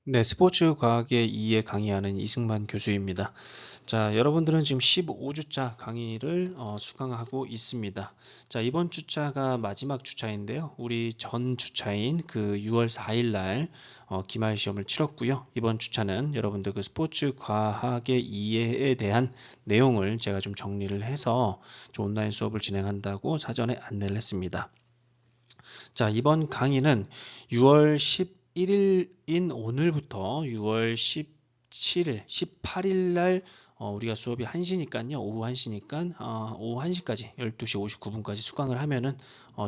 네, 스포츠 과학의 2에 강의하는 이승만 교수입니다. 자, 여러분들은 지금 15주차 강의를 수강하고 있습니다. 자, 이번 주차가 마지막 주차인데요. 우리 전 주차인 그 6월 4일 날 기말 시험을 치렀고요. 이번 주차는 여러분들 그 스포츠 과학의 이해에 대한 내용을 제가 좀 정리를 해서 좀 온라인 수업을 진행한다고 사전에 안내를 했습니다. 자, 이번 강의는 6월 11일인 오늘부터 6월 17일, 18일 날 우리가 수업이 1시니까요. 오후 1시니까 오후 1시까지 12시 59분까지 수강을 하면은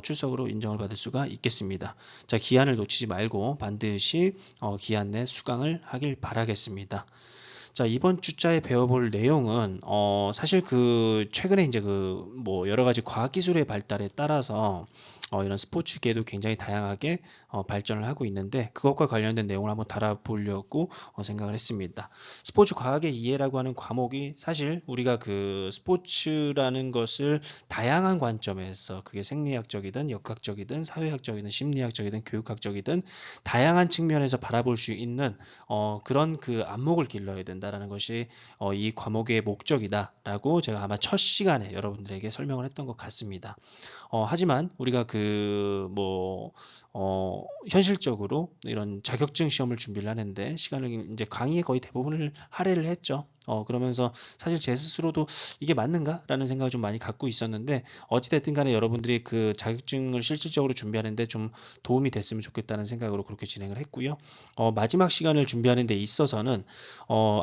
출석으로 인정을 받을 수가 있겠습니다. 자, 기한을 놓치지 말고 반드시 기한 내 수강을 하길 바라겠습니다. 자, 이번 주자에 배워볼 내용은 사실 그 최근에 이제 그 뭐 여러 가지 과학 기술의 발달에 따라서 이런 스포츠계도 굉장히 다양하게 발전을 하고 있는데 그것과 관련된 내용을 한번 달아보려고 생각을 했습니다. 스포츠 과학의 이해라고 하는 과목이 사실 우리가 그 스포츠라는 것을 다양한 관점에서 그게 생리학적이든 역학적이든 사회학적이든 심리학적이든 교육학적이든 다양한 측면에서 바라볼 수 있는 그런 그 안목을 길러야 된다라는 것이 이 과목의 목적이다라고 제가 아마 첫 시간에 여러분들에게 설명을 했던 것 같습니다. 하지만 우리가 그 뭐 현실적으로 이런 자격증 시험을 준비를 하는데 시간을 이제 강의의 거의 대부분을 할애를 했죠. 그러면서 사실 제 스스로도 이게 맞는가라는 생각을 좀 많이 갖고 있었는데 어찌됐든 간에 여러분들이 그 자격증을 실질적으로 준비하는데 좀 도움이 됐으면 좋겠다는 생각으로 그렇게 진행을 했고요. 마지막 시간을 준비하는 데 있어서는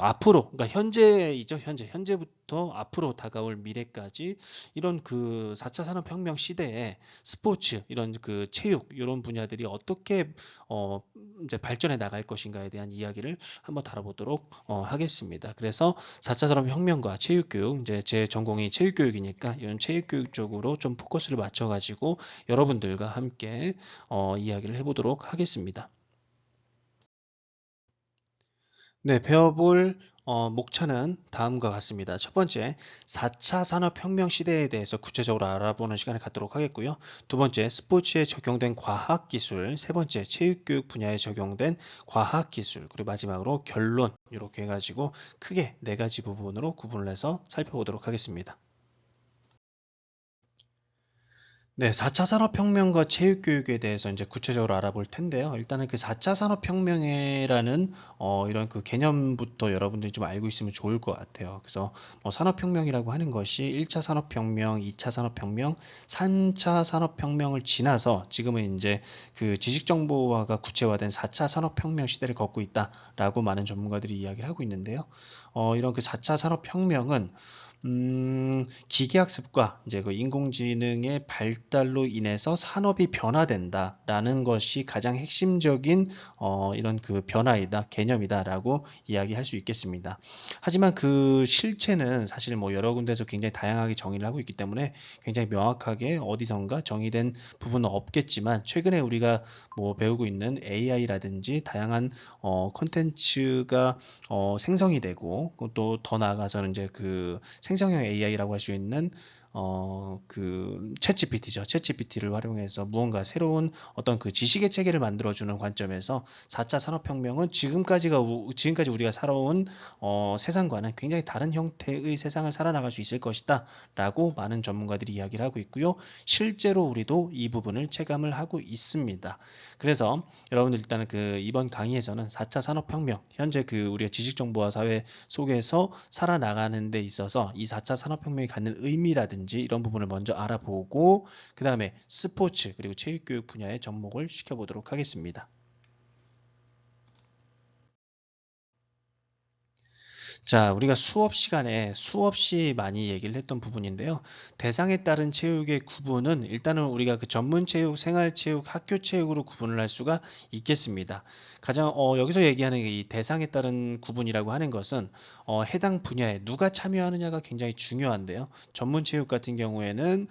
앞으로 그러니까 현재이죠. 현재부터 앞으로 다가올 미래까지 이런 그 4차 산업혁명 시대에 스포츠 이런 그 체육 이런 분야들이 어떻게 이제 발전해 나갈 것인가에 대한 이야기를 한번 다뤄보도록 하겠습니다. 그래서 4차 산업혁명과 체육교육 이제 제 전공이 체육교육이니까 이런 체육교육 쪽으로 좀 포커스를 맞춰가지고 여러분들과 함께 이야기를 해보도록 하겠습니다. 네, 배워볼 목차는 다음과 같습니다. 첫 번째, 4차 산업혁명 시대에 대해서 구체적으로 알아보는 시간을 갖도록 하겠고요. 두 번째, 스포츠에 적용된 과학기술, 세 번째, 체육교육 분야에 적용된 과학기술, 그리고 마지막으로 결론, 이렇게 해가지고 크게 네 가지 부분으로 구분을 해서 살펴보도록 하겠습니다. 네, 4차 산업혁명과 체육교육에 대해서 이제 구체적으로 알아볼 텐데요. 일단은 그 4차 산업혁명이라는 이런 그 개념부터 여러분들이 좀 알고 있으면 좋을 것 같아요. 그래서 뭐 산업혁명이라고 하는 것이 1차 산업혁명, 2차 산업혁명, 3차 산업혁명을 지나서 지금은 이제 그 지식정보화가 구체화된 4차 산업혁명 시대를 걷고 있다라고 많은 전문가들이 이야기를 하고 있는데요. 이런 그 4차 산업혁명은 기계학습과 이제 그 인공지능의 발달로 인해서 산업이 변화된다라는 것이 가장 핵심적인 이런 그 변화이다, 개념이다라고 이야기할 수 있겠습니다. 하지만 그 실체는 사실 뭐 여러 군데서 굉장히 다양하게 정의를 하고 있기 때문에 굉장히 명확하게 어디선가 정의된 부분은 없겠지만 최근에 우리가 뭐 배우고 있는 AI라든지 다양한 콘텐츠가 생성이 되고 또 더 나아가서는 이제 그 생성형 AI라고 할 수 있는 그 챗GPT죠. 챗GPT를 활용해서 무언가 새로운 어떤 그 지식의 체계를 만들어주는 관점에서 4차 산업혁명은 지금까지 우리가 살아온 세상과는 굉장히 다른 형태의 세상을 살아나갈 수 있을 것이다 라고 많은 전문가들이 이야기를 하고 있고요. 실제로 우리도 이 부분을 체감을 하고 있습니다. 그래서 여러분들 일단은 그 이번 강의에서는 4차 산업혁명, 현재 그 우리가 지식정보화 사회 속에서 살아나가는 데 있어서 이 4차 산업혁명이 갖는 의미라든지 이런 부분을 먼저 알아보고 그 다음에 스포츠 그리고 체육교육 분야에 접목을 시켜보도록 하겠습니다. 자, 우리가 수업 시간에 수없이 많이 얘기를 했던 부분인데요. 대상에 따른 체육의 구분은 일단은 우리가 그 전문 체육, 생활 체육, 학교 체육으로 구분을 할 수가 있겠습니다. 가장 여기서 얘기하는 이 대상에 따른 구분이라고 하는 것은 해당 분야에 누가 참여하느냐가 굉장히 중요한데요. 전문 체육 같은 경우에는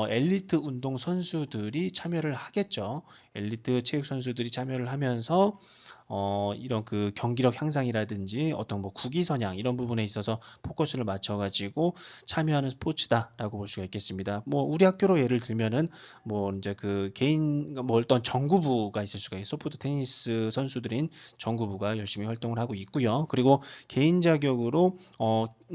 엘리트 운동 선수들이 참여를 하겠죠. 엘리트 체육 선수들이 참여를 하면서 이런 그 경기력 향상이라든지 어떤 뭐 구기선양 대상 이런 부분에 있어서 포커스를 맞춰가지고 참여하는 스포츠다라고 볼 수가 있겠습니다. 뭐 우리 학교로 예를 들면은 뭐 이제 그 개인 뭐 어떤 정구부가 있을 수가 있어요. 소프트 테니스 선수들인 정구부가 열심히 활동을 하고 있고요. 그리고 개인 자격으로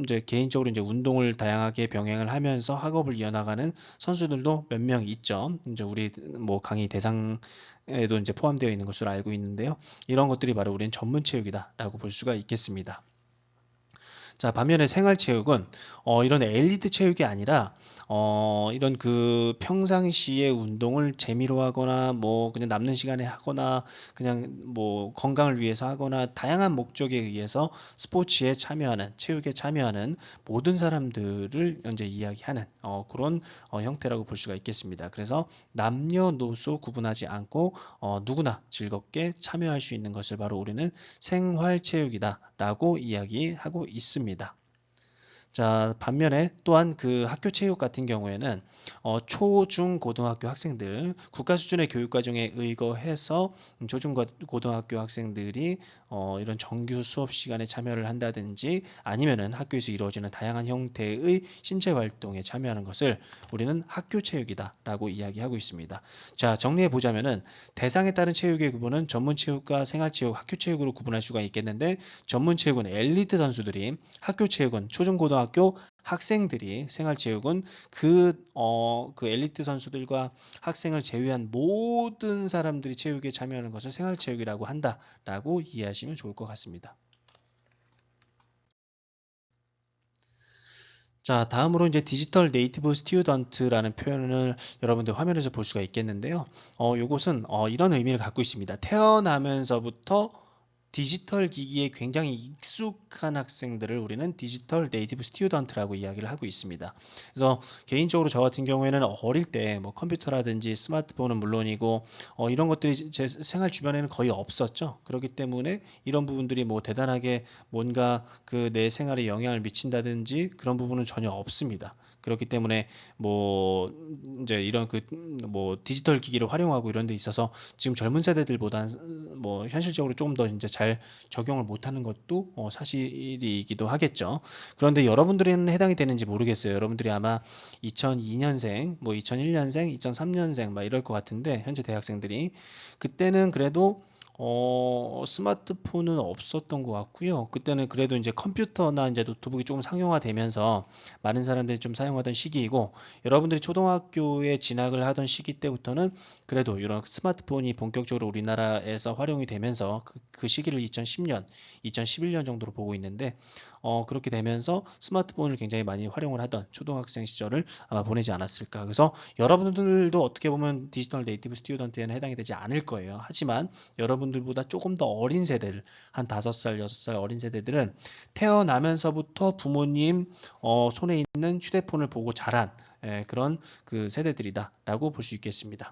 이제 개인적으로 이제 운동을 다양하게 병행을 하면서 학업을 이어나가는 선수들도 몇 명 있죠. 이제 우리 뭐 강의 대상에도 이제 포함되어 있는 것으로 알고 있는데요. 이런 것들이 바로 우리는 전문 체육이다라고 볼 수가 있겠습니다. 자, 반면에 생활체육은 이런 엘리트 체육이 아니라 이런 그 평상시에 운동을 재미로 하거나 뭐 그냥 남는 시간에 하거나 그냥 뭐 건강을 위해서 하거나 다양한 목적에 의해서 스포츠에 참여하는 체육에 참여하는 모든 사람들을 현재 이야기하는 그런 형태라고 볼 수가 있겠습니다. 그래서 남녀노소 구분하지 않고 누구나 즐겁게 참여할 수 있는 것을 바로 우리는 생활체육이다라고 이야기하고 있습니다. 자, 반면에 또한 그 학교 체육 같은 경우에는 초, 중, 고등학교 학생들 국가 수준의 교육 과정에 의거해서 초중 고등학교 학생들이 이런 정규 수업 시간에 참여를 한다든지 아니면은 학교에서 이루어지는 다양한 형태의 신체 활동에 참여하는 것을 우리는 학교 체육이다라고 이야기하고 있습니다. 자, 정리해 보자면은 대상에 따른 체육의 구분은 전문 체육과 생활 체육, 학교 체육으로 구분할 수가 있겠는데 전문 체육은 엘리트 선수들이, 학교 체육은 초중 고등학교 학생들이, 생활체육은 그 엘리트 선수들과 학생을 제외한 모든 사람들이 체육에 참여하는 것을 생활체육이라고 한다라고 이해하시면 좋을 것 같습니다. 자, 다음으로 이제 디지털 네이티브 스튜던트라는 표현을 여러분들 화면에서 볼 수가 있겠는데요. 요것은 이런 의미를 갖고 있습니다. 태어나면서부터 디지털 기기에 굉장히 익숙한 학생들을 우리는 디지털 네이티브 스튜던트라고 이야기를 하고 있습니다. 그래서 개인적으로 저 같은 경우에는 어릴 때 뭐 컴퓨터라든지 스마트폰은 물론이고 이런 것들이 제 생활 주변에는 거의 없었죠. 그렇기 때문에 이런 부분들이 뭐 대단하게 뭔가 그 내 생활에 영향을 미친다든지 그런 부분은 전혀 없습니다. 그렇기 때문에 뭐 이제 이런 그 뭐 디지털 기기를 활용하고 이런 데 있어서 지금 젊은 세대들보다 뭐 현실적으로 조금 더 이제 잘 적용을 못하는 것도 사실이기도 하겠죠. 그런데 여러분들은 해당이 되는지 모르겠어요. 여러분들이 아마 2002년생, 뭐 2001년생, 2003년생 막 이럴 것 같은데 현재 대학생들이 그때는 그래도 스마트폰은 없었던 것 같고요. 그때는 그래도 이제 컴퓨터나 이제 노트북이 조금 상용화되면서 많은 사람들이 좀 사용하던 시기이고, 여러분들이 초등학교에 진학을 하던 시기 때부터는 그래도 이런 스마트폰이 본격적으로 우리나라에서 활용이 되면서 그 시기를 2010년, 2011년 정도로 보고 있는데, 그렇게 되면서 스마트폰을 굉장히 많이 활용을 하던 초등학생 시절을 아마 보내지 않았을까. 그래서 여러분들도 어떻게 보면 디지털 네이티브 스튜던트에는 해당이 되지 않을 거예요. 하지만 여러분들보다 조금 더 어린 세대들, 한 5살, 6살 어린 세대들은 태어나면서부터 부모님 손에 있는 휴대폰을 보고 자란 그런 그 세대들이다라고 볼 수 있겠습니다.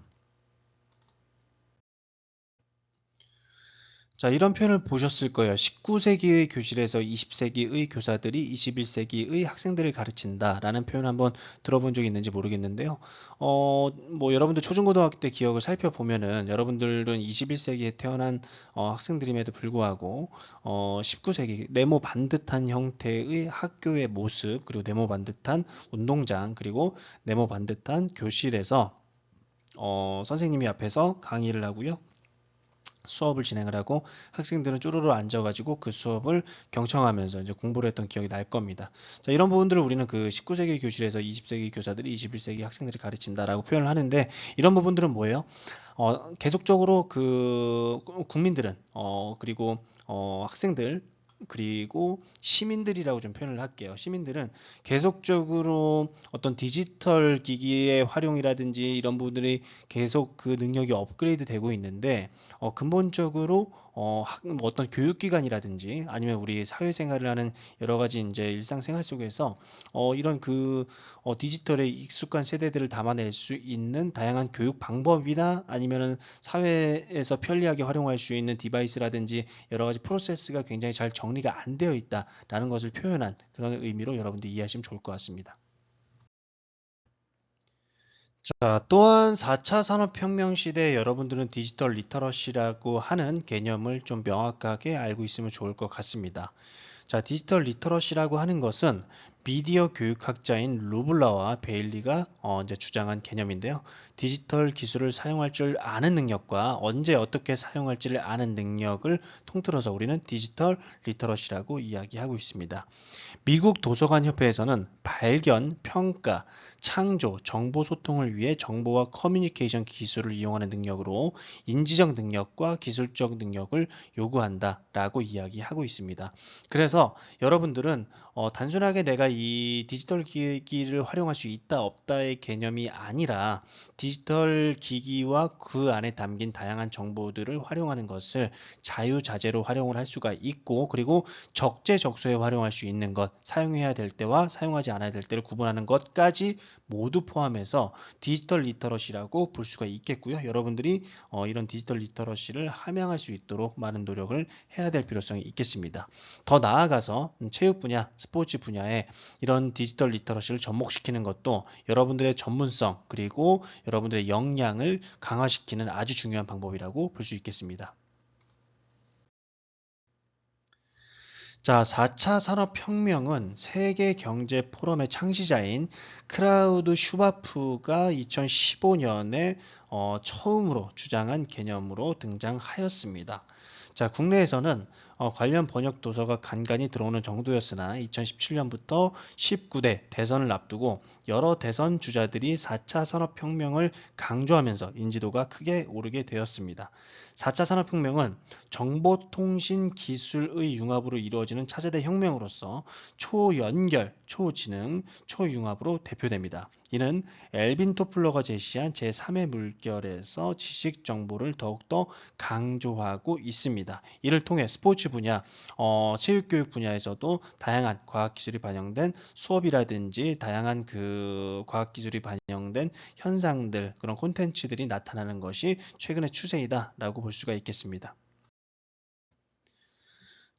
자, 이런 표현을 보셨을 거예요. 19세기의 교실에서 20세기의 교사들이 21세기의 학생들을 가르친다라는 표현 한번 들어본 적이 있는지 모르겠는데요. 뭐 여러분들 초중고등학교 때 기억을 살펴보면은 여러분들은 21세기에 태어난 학생들임에도 불구하고 19세기 네모 반듯한 형태의 학교의 모습, 그리고 네모 반듯한 운동장, 그리고 네모 반듯한 교실에서 선생님이 앞에서 강의를 하고요. 수업을 진행을 하고 학생들은 쪼르르 앉아가지고 그 수업을 경청하면서 이제 공부를 했던 기억이 날 겁니다. 자, 이런 부분들을 우리는 그 19세기 교실에서 20세기 교사들이 21세기 학생들이 가르친다라고 표현을 하는데, 이런 부분들은 뭐예요? 계속적으로 그 국민들은 그리고 학생들 그리고 시민들이라고 좀 표현을 할게요. 시민들은 계속적으로 어떤 디지털 기기의 활용이라든지 이런 부분들이 계속 그 능력이 업그레이드 되고 있는데 근본적으로 뭐 어떤 교육기관이라든지 아니면 우리 사회생활을 하는 여러 가지 이제 일상생활 속에서 이런 그 디지털에 익숙한 세대들을 담아낼 수 있는 다양한 교육 방법이나 아니면은 사회에서 편리하게 활용할 수 있는 디바이스라든지 여러 가지 프로세스가 굉장히 잘 정리가 안 되어 있다라는 것을 표현한 그런 의미로 여러분들 이해하시면 좋을 것 같습니다. 자, 또한 4차 산업혁명 시대에 여러분들은 디지털 리터러시라고 하는 개념을 좀 명확하게 알고 있으면 좋을 것 같습니다. 자, 디지털 리터러시라고 하는 것은 미디어 교육학자인 루블라와 베일리가 이제 주장한 개념인데요. 디지털 기술을 사용할 줄 아는 능력과 언제 어떻게 사용할지를 아는 능력을 통틀어서 우리는 디지털 리터러시라고 이야기하고 있습니다. 미국 도서관 협회에서는 발견, 평가, 창조, 정보 소통을 위해 정보와 커뮤니케이션 기술을 이용하는 능력으로 인지적 능력과 기술적 능력을 요구한다라고 이야기하고 있습니다. 그래서 여러분들은 단순하게 내가 이 디지털 기기를 활용할 수 있다 없다의 개념이 아니라 디지털 기기와 그 안에 담긴 다양한 정보들을 활용하는 것을 자유자재로 활용을 할 수가 있고, 그리고 적재적소에 활용할 수 있는 것, 사용해야 될 때와 사용하지 않아야 될 때를 구분하는 것까지 모두 포함해서 디지털 리터러시라고 볼 수가 있겠고요. 여러분들이 이런 디지털 리터러시를 함양할 수 있도록 많은 노력을 해야 될 필요성이 있겠습니다. 더 나아가서 체육 분야, 스포츠 분야에 이런 디지털 리터러시를 접목시키는 것도 여러분들의 전문성 그리고 여러분들의 역량을 강화시키는 아주 중요한 방법이라고 볼 수 있겠습니다. 자, 4차 산업혁명은 세계 경제 포럼의 창시자인 크라우드 슈바프가 2015년에 처음으로 주장한 개념으로 등장하였습니다. 자, 국내에서는 관련 번역 도서가 간간히 들어오는 정도였으나 2017년부터 19대 대선을 앞두고 여러 대선 주자들이 4차 산업혁명을 강조하면서 인지도가 크게 오르게 되었습니다. 4차 산업혁명은 정보통신 기술의 융합으로 이루어지는 차세대 혁명으로서 초연결, 초지능, 초융합으로 대표됩니다. 이는 엘빈 토플러가 제시한 제3의 물결에서 지식 정보를 더욱더 강조하고 있습니다. 이를 통해 스포츠 분야, 체육교육 분야에서도 다양한 과학기술이 반영된 수업이라든지 다양한 그 과학기술이 반영된 현상들, 그런 콘텐츠들이 나타나는 것이 최근의 추세이다라고 볼 수가 있겠습니다.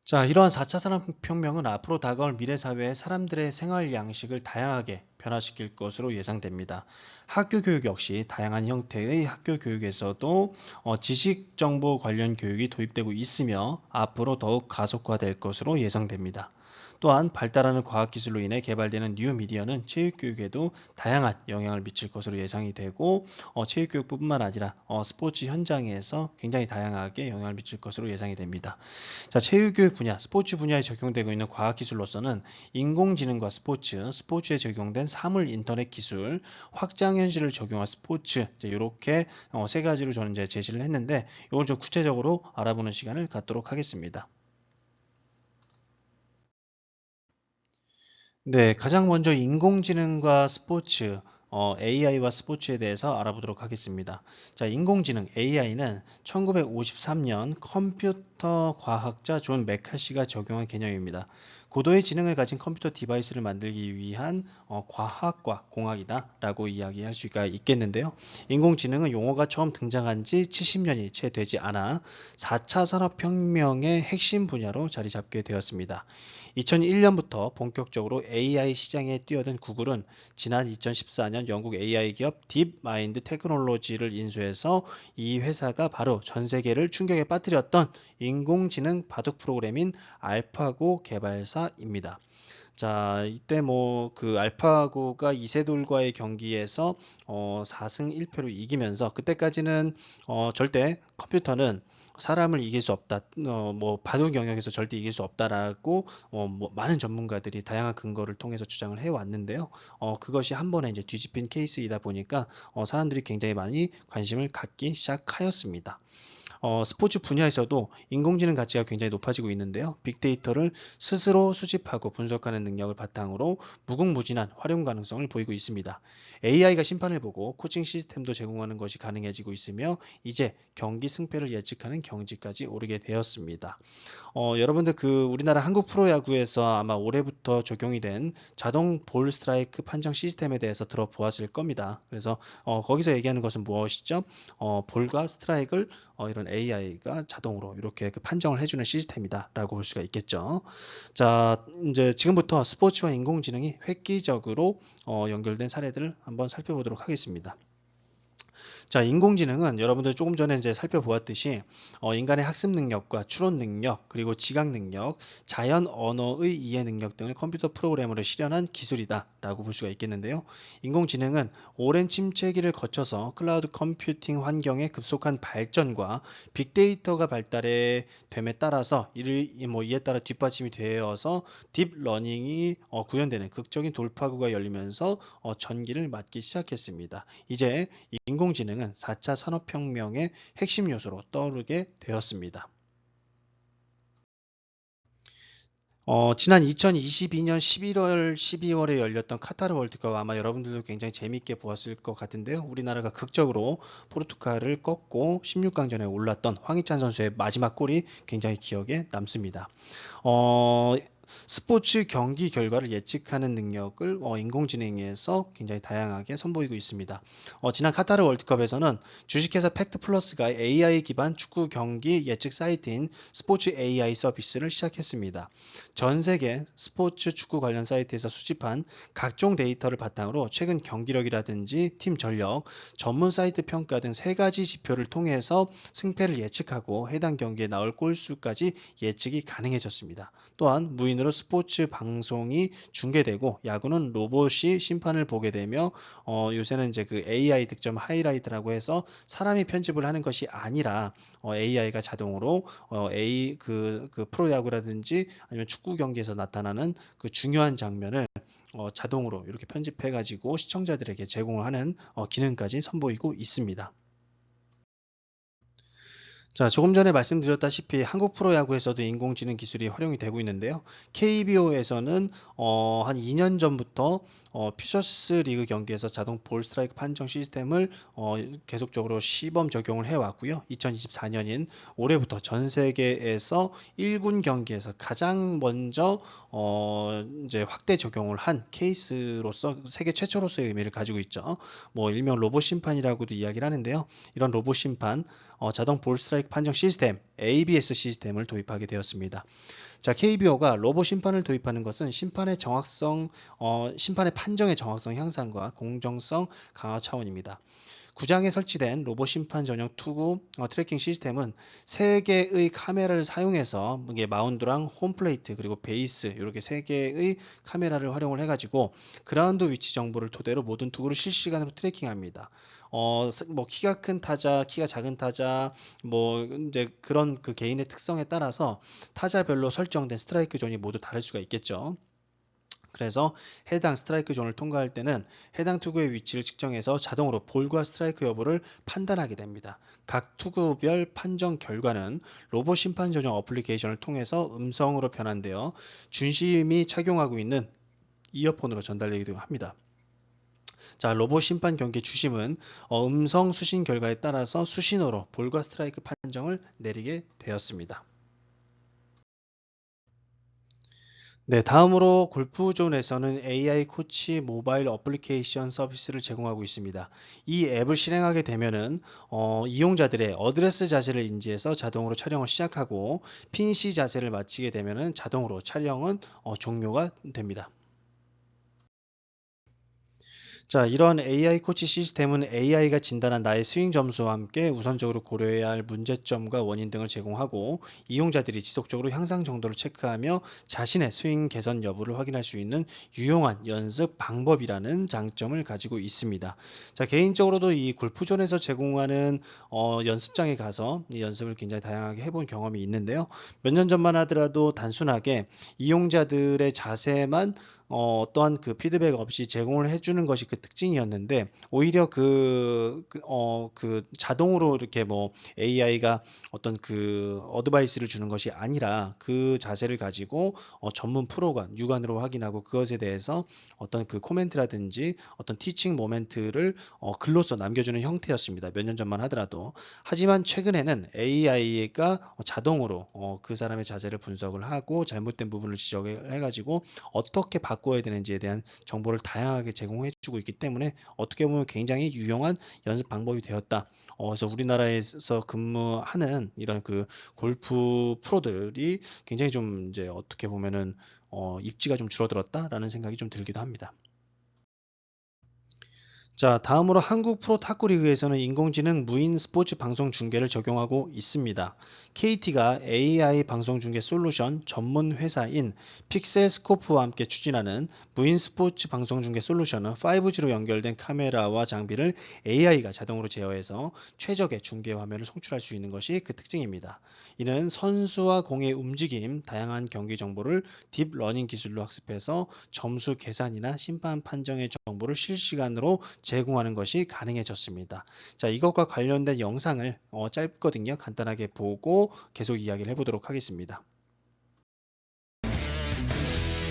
자, 이러한 4차 산업혁명은 앞으로 다가올 미래 사회의 사람들의 생활 양식을 다양하게 변화시킬 것으로 예상됩니다. 학교 교육 역시 다양한 형태의 학교 교육에서도 지식 정보 관련 교육이 도입되고 있으며 앞으로 더욱 가속화될 것으로 예상됩니다. 또한 발달하는 과학기술로 인해 개발되는 뉴미디어는 체육교육에도 다양한 영향을 미칠 것으로 예상이 되고 체육교육뿐만 아니라 스포츠 현장에서 굉장히 다양하게 영향을 미칠 것으로 예상이 됩니다. 자, 체육교육 분야, 스포츠 분야에 적용되고 있는 과학기술로서는 인공지능과 스포츠에 적용된 사물 인터넷 기술, 확장현실을 적용한 스포츠, 이렇게 세 가지로 저는 이제 제시를 했는데 이걸 좀 구체적으로 알아보는 시간을 갖도록 하겠습니다. 네, 가장 먼저 인공지능과 스포츠, AI와 스포츠에 대해서 알아보도록 하겠습니다. 자, 인공지능 AI는 1953년 컴퓨터 과학자 존 맥카시가 적용한 개념입니다. 고도의 지능을 가진 컴퓨터 디바이스를 만들기 위한 과학과 공학이다 라고 이야기할 수가 있겠는데요. 인공지능은 용어가 처음 등장한 지 70년이 채 되지 않아 4차 산업혁명의 핵심 분야로 자리 잡게 되었습니다. 2001년부터 본격적으로 AI 시장에 뛰어든 구글은 지난 2014년 영국 AI 기업 딥마인드 테크놀로지를 인수해서 이 회사가 바로 전 세계를 충격에 빠뜨렸던 인공지능 바둑 프로그램인 알파고 개발사입니다. 자, 이때 그 알파고가 이세돌과의 경기에서 4승 1패로 이기면서 그때까지는 절대 컴퓨터는 사람을 이길 수 없다, 바둑 영역에서 절대 이길 수 없다라고 많은 전문가들이 다양한 근거를 통해서 주장을 해왔는데요. 그것이 한 번에 이제 뒤집힌 케이스이다 보니까 사람들이 굉장히 많이 관심을 갖기 시작하였습니다. 스포츠 분야에서도 인공지능 가치가 굉장히 높아지고 있는데요. 빅데이터를 스스로 수집하고 분석하는 능력을 바탕으로 무궁무진한 활용 가능성을 보이고 있습니다. AI가 심판을 보고 코칭 시스템도 제공하는 것이 가능해지고 있으며 이제 경기 승패를 예측하는 경지까지 오르게 되었습니다. 여러분들 우리나라 한국 프로야구에서 아마 올해부터 적용이 된 자동 볼 스트라이크 판정 시스템에 대해서 들어보았을 겁니다. 그래서 거기서 얘기하는 것은 무엇이죠? 볼과 스트라이크를 이런 AI가 자동으로 이렇게 판정을 해주는 시스템이다라고 볼 수가 있겠죠. 자, 이제 지금부터 스포츠와 인공지능이 획기적으로 연결된 사례들을 한번 살펴보도록 하겠습니다. 자, 인공지능은 여러분들 조금 전에 이제 살펴보았듯이 인간의 학습 능력과 추론 능력, 그리고 지각 능력, 자연 언어의 이해 능력 등을 컴퓨터 프로그램으로 실현한 기술이다라고 볼 수가 있겠는데요. 인공지능은 오랜 침체기를 거쳐서 클라우드 컴퓨팅 환경의 급속한 발전과 빅데이터가 발달해 됨에 따라서 이에 따라 뒷받침이 되어서 딥러닝이 구현되는 극적인 돌파구가 열리면서 전기를 맞기 시작했습니다. 이제 인공지능은 4차 산업혁명의 핵심 요소로 떠오르게 되었습니다. 지난 2022년 11월, 12월에 열렸던 카타르 월드컵 아마 여러분들도 굉장히 재미있게 보았을 것 같은데요. 우리나라가 극적으로 포르투갈을 꺾고 16강전에 올랐던 황희찬 선수의 마지막 골이 굉장히 기억에 남습니다. 스포츠 경기 결과를 예측하는 능력을 인공지능에서 굉장히 다양하게 선보이고 있습니다. 지난 카타르 월드컵에서는 주식회사 팩트플러스가 AI 기반 축구 경기 예측 사이트인 스포츠 AI 서비스를 시작했습니다. 전 세계 스포츠 축구 관련 사이트에서 수집한 각종 데이터를 바탕으로 최근 경기력이라든지 팀 전력, 전문 사이트 평가 등 3가지 지표를 통해서 승패를 예측하고 해당 경기에 나올 골수까지 예측이 가능해졌습니다. 또한 무인으로 스포츠 방송이 중계되고 야구는 로봇이 심판을 보게 되며 요새는 이제 그 AI 득점 하이라이트라고 해서 사람이 편집을 하는 것이 아니라 AI가 자동으로 그 프로야구라든지 아니면 축구 경기에서 나타나는 그 중요한 장면을 자동으로 이렇게 편집해 가지고 시청자들에게 제공을 하는 기능까지 선보이고 있습니다. 자, 조금 전에 말씀드렸다시피 한국 프로야구에서도 인공지능 기술이 활용이 되고 있는데요. KBO에서는 한 2년 전부터 퓨처스 리그 경기에서 자동 볼 스트라이크 판정 시스템을 계속적으로 시범 적용을 해왔고요. 2024년인 올해부터 전 세계에서 1군 경기에서 가장 먼저 이제 확대 적용을 한 케이스로서 세계 최초로서의 의미를 가지고 있죠. 뭐 일명 로봇 심판이라고도 이야기를 하는데요. 이런 로봇 심판 자동 볼 스트라이크 판정 시스템 ABS 시스템을 도입하게 되었습니다. 자, KBO가 로봇 심판을 도입하는 것은 심판의 판정의 정확성 향상과 공정성 강화 차원입니다. 구장에 설치된 로봇 심판 전용 투구 트래킹 시스템은 3개의 카메라를 사용해서 이게 마운드랑 홈플레이트 그리고 베이스 이렇게 3개의 카메라를 활용을 해가지고 그라운드 위치 정보를 토대로 모든 투구를 실시간으로 트래킹합니다. 뭐 키가 큰 타자, 키가 작은 타자, 뭐 이제 그런 그 개인의 특성에 따라서 타자별로 설정된 스트라이크 존이 모두 다를 수가 있겠죠. 그래서 해당 스트라이크 존을 통과할 때는 해당 투구의 위치를 측정해서 자동으로 볼과 스트라이크 여부를 판단하게 됩니다. 각 투구별 판정 결과는 로봇 심판 전용 어플리케이션을 통해서 음성으로 변환되어 준심이 착용하고 있는 이어폰으로 전달되기도 합니다. 자, 로봇 심판 경기 주심은 음성 수신 결과에 따라서 수신호로 볼과 스트라이크 판정을 내리게 되었습니다. 네, 다음으로 골프존에서는 AI 코치 모바일 어플리케이션 서비스를 제공하고 있습니다. 이 앱을 실행하게 되면은 이용자들의 어드레스 자세를 인지해서 자동으로 촬영을 시작하고 피니시 자세를 마치게 되면은 자동으로 촬영은 종료가 됩니다. 자, 이런 AI 코치 시스템은 AI가 진단한 나의 스윙 점수와 함께 우선적으로 고려해야 할 문제점과 원인 등을 제공하고 이용자들이 지속적으로 향상 정도를 체크하며 자신의 스윙 개선 여부를 확인할 수 있는 유용한 연습 방법이라는 장점을 가지고 있습니다. 자, 개인적으로도 이 골프존에서 제공하는 연습장에 가서 이 연습을 굉장히 다양하게 해본 경험이 있는데요. 몇 년 전만 하더라도 단순하게 이용자들의 자세만 어떠한 그 피드백 없이 제공을 해주는 것이 그 특징이었는데 오히려 그 자동으로 이렇게 뭐 AI가 어떤 그 어드바이스를 주는 것이 아니라 그 자세를 가지고 전문 프로가 육안으로 확인하고 그것에 대해서 어떤 그 코멘트라든지 어떤 티칭 모멘트를 글로써 남겨주는 형태였습니다. 몇 년 전만 하더라도. 하지만 최근에는 AI가 자동으로 그 사람의 자세를 분석을 하고 잘못된 부분을 지적을 해가지고 어떻게 바꿔야 되는지에 대한 정보를 다양하게 제공해주고 있기 때문에 어떻게 보면 굉장히 유용한 연습 방법이 되었다. 그래서 우리나라에서 근무하는 이런 그 골프 프로들이 굉장히 좀 이제 어떻게 보면은 입지가 좀 줄어들었다라는 생각이 좀 들기도 합니다. 자, 다음으로 한국 프로 탁구 리그에서는 인공지능 무인 스포츠 방송 중계를 적용하고 있습니다. KT가 AI 방송 중계 솔루션 전문 회사인 픽셀스코프와 함께 추진하는 무인 스포츠 방송 중계 솔루션은 5G로 연결된 카메라와 장비를 AI가 자동으로 제어해서 최적의 중계 화면을 송출할 수 있는 것이 그 특징입니다. 이는 선수와 공의 움직임, 다양한 경기 정보를 딥러닝 기술로 학습해서 점수 계산이나 심판 판정의 정보를 실시간으로 제공하는 것이 가능해졌습니다. 자, 이것과 관련된 영상을 짧거든요. 간단하게 보고 계속 이야기를 해보도록 하겠습니다.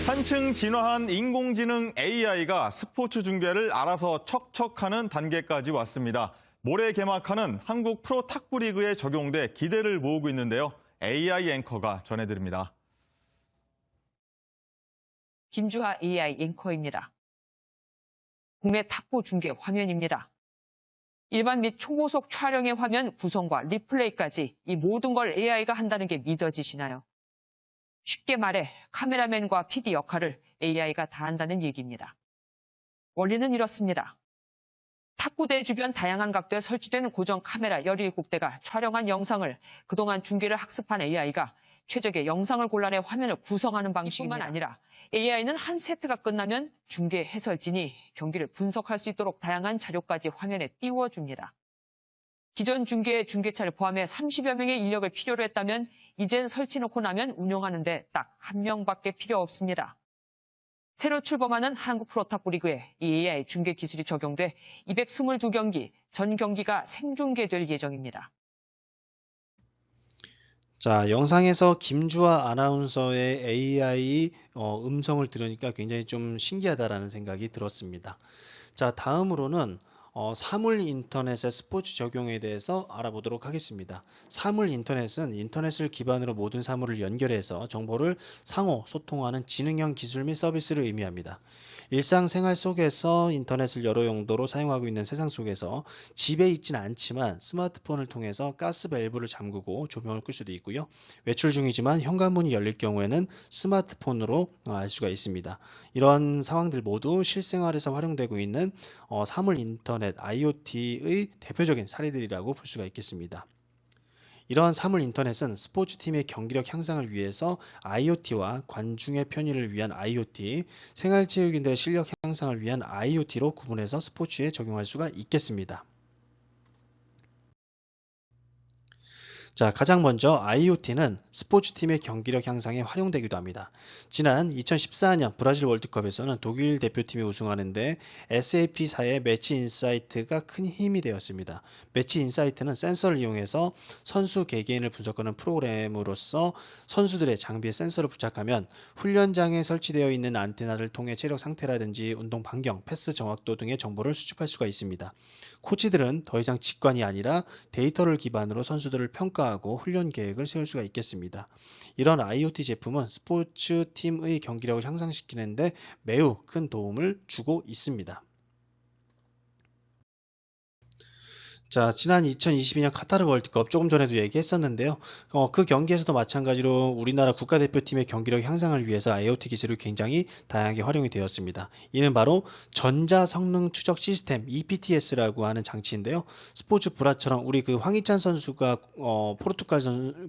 한층 진화한 인공지능 AI가 스포츠 중계를 알아서 척척하는 단계까지 왔습니다. 모레 개막하는 한국 프로 탁구 리그에 적용돼 기대를 모으고 있는데요. AI 앵커가 전해드립니다. 김주하 AI 앵커입니다. 국내 탁구 중계 화면입니다. 일반 및 초고속 촬영의 화면 구성과 리플레이까지 이 모든 걸 AI가 한다는 게 믿어지시나요? 쉽게 말해 카메라맨과 PD 역할을 AI가 다 한다는 얘기입니다. 원리는 이렇습니다. 탁구대 주변 다양한 각도에 설치된 고정 카메라 17대가 촬영한 영상을 그동안 중계를 학습한 AI가 최적의 영상을 골라내 화면을 구성하는 방식뿐만 아니라 AI는 한 세트가 끝나면 중계 해설진이 경기를 분석할 수 있도록 다양한 자료까지 화면에 띄워줍니다. 기존 중계의 중계차를 포함해 30여 명의 인력을 필요로 했다면 이젠 설치놓고 나면 운영하는데 딱 한 명밖에 필요 없습니다. 새로 출범하는 한국 프로탁구 리그에 이 AI 중계 기술이 적용돼 222경기, 전 경기가 생중계될 예정입니다. 자, 영상에서 김주하 아나운서의 AI 음성을 들으니까 굉장히 좀 신기하다라는 생각이 들었습니다. 자, 다음으로는 사물 인터넷의 스포츠 적용에 대해서 알아보도록 하겠습니다. 사물 인터넷은 인터넷을 기반으로 모든 사물을 연결해서 정보를 상호 소통하는 지능형 기술 및 서비스를 의미합니다. 일상생활 속에서 인터넷을 여러 용도로 사용하고 있는 세상 속에서 집에 있지는 않지만 스마트폰을 통해서 가스 밸브를 잠그고 조명을 끌 수도 있고요. 외출 중이지만 현관문이 열릴 경우에는 스마트폰으로 알 수가 있습니다. 이런 상황들 모두 실생활에서 활용되고 있는 사물 인터넷 IoT의 대표적인 사례들이라고 볼 수가 있겠습니다. 이러한 사물 인터넷은 스포츠팀의 경기력 향상을 위해서 IoT와 관중의 편의를 위한 IoT, 생활체육인들의 실력 향상을 위한 IoT로 구분해서 스포츠에 적용할 수가 있겠습니다. 자, 가장 먼저 IoT는 스포츠팀의 경기력 향상에 활용되기도 합니다. 지난 2014년 브라질 월드컵에서는 독일 대표팀이 우승하는데 SAP사의 매치 인사이트가 큰 힘이 되었습니다. 매치 인사이트는 센서를 이용해서 선수 개개인을 분석하는 프로그램으로서 선수들의 장비에 센서를 부착하면 훈련장에 설치되어 있는 안테나를 통해 체력 상태라든지 운동 반경, 패스 정확도 등의 정보를 수집할 수가 있습니다. 코치들은 더 이상 직관이 아니라 데이터를 기반으로 선수들을 평가하고 훈련 계획을 세울 수가 있겠습니다. 이런 IoT 제품은 스포츠팀의 경기력을 향상시키는 데 매우 큰 도움을 주고 있습니다. 자, 지난 2022년 카타르 월드컵 조금 전에도 얘기했었는데요. 그 경기에서도 마찬가지로 우리나라 국가대표팀의 경기력 향상을 위해서 IoT 기술이 굉장히 다양하게 활용이 되었습니다. 이는 바로 전자성능 추적 시스템 EPTS라고 하는 장치인데요. 스포츠 브라처럼 우리 그 황희찬 선수가